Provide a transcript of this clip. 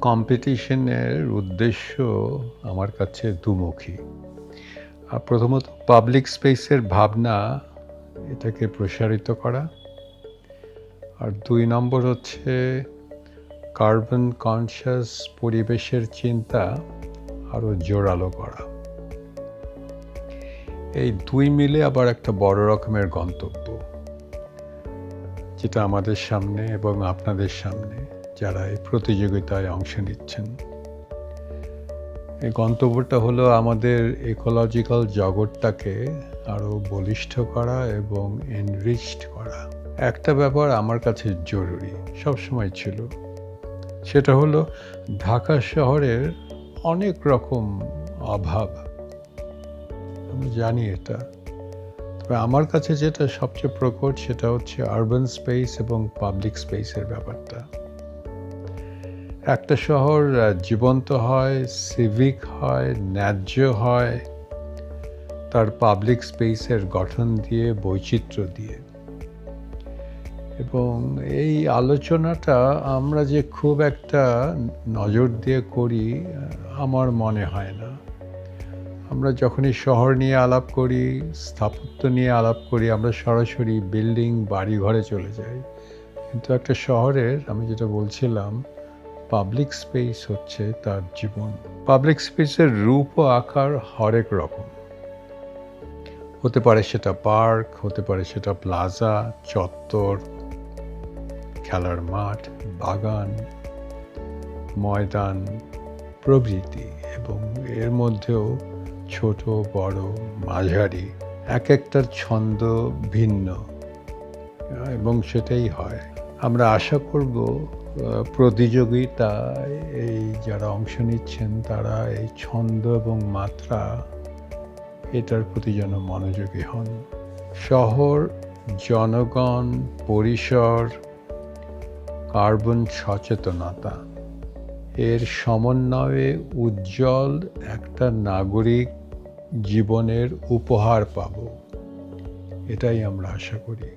কম্পিটিশনের উদ্দেশ্য আমার কাছে দুমুখী। প্রথমত পাবলিক স্পেসের ভাবনা এটাকে প্রসারিত করা। আর ২ নম্বর হচ্ছে কার্বন কনশাস পরিবেশের চিন্তা আরও জোরালো করা। এই ২ মিলে আবার একটা বড় রকমের গন্তব্য, যেটা আমাদের সামনে এবং আপনাদের সামনে যারা এই প্রতিযোগিতায় অংশ নিচ্ছেন। এই গন্তব্যটা হলো আমাদের ইকোলজিক্যাল জগৎটাকে আরও বলিষ্ঠ করা এবং এনরিচড করা। একটা ব্যাপার আমার কাছে জরুরি, সবসময় ছিল। সেটা হলো ঢাকা শহরের অনেক রকম অভাব। আমি জানি এটা। তবে আমার কাছে যেটা সবচেয়ে প্রকট সেটা হচ্ছে আরবান স্পেস এবং পাবলিক স্পেসের ব্যাপারটা। একটা শহর জীবন্ত হয়, সিভিক হয়, ন্যায্য হয় তার পাবলিক স্পেসের গঠন দিয়ে, বৈচিত্র্য দিয়ে। এবং এই আলোচনাটা আমরা যে খুব একটা নজর দিয়ে করি আমার মনে হয় না। আমরা যখনই শহর নিয়ে আলাপ করি, স্থাপত্য নিয়ে আলাপ করি, আমরা সরাসরি বিল্ডিং, বাড়িঘরে চলে যাই। কিন্তু একটা শহরের, আমি যেটা বলছিলাম, পাবলিক স্পেস হচ্ছে তার জীবন। পাবলিক স্পেসের রূপ ও আকার হরেক রকম। হতে পারে সেটা পার্ক, হতে পারে সেটা প্লাজা, চত্বর, খেলার মাঠ, বাগান, ময়দান প্রভৃতি। এবং এর মধ্যেও ছোট, বড়, মাঝারি, এক একটার ছন্দ ভিন্ন এবং সেটাই হয়। আমরা আশা করব প্রতিযোগিতায় এই যারা অংশ নিচ্ছেন তারা এই ছন্দ এবং মাত্রা এটার প্রতি যেন মনোযোগী হন। শহর, জনগণ, পরিসর, কার্বন সচেতনতা এর সমন্বয়ে উজ্জ্বল একটা নাগরিক জীবনের উপহার পাব, এটাই আমরা আশা করি।